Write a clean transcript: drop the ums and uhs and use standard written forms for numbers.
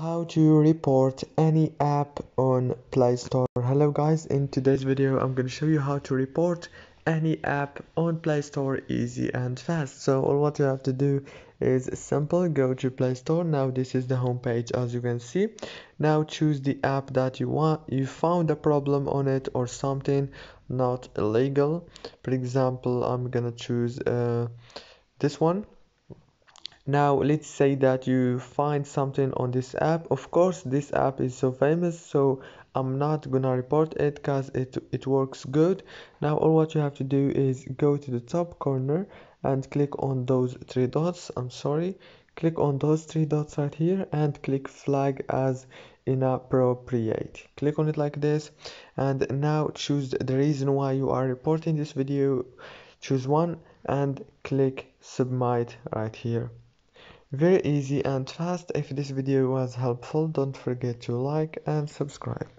How to report any app on Play Store. Hello guys, in today's video I'm going to show you how to report any app on Play Store easy and fast. So all what you have to do is simple. Go to Play Store. Now this is the home page, as you can see. Now choose the app that you want. You found a problem on it or something not illegal. For example, I'm gonna choose this one. Now let's say that you find something on this app. Of course this app is so famous, so I'm not gonna report it because it works good. Now all what you have to do is go to the top corner and click on those three dots. Click on those three dots right here and click flag as inappropriate. Click on it like this, and now choose the reason why you are reporting this video. Choose one and click submit right here. Very easy and fast. If this video was helpful, don't forget to like and subscribe.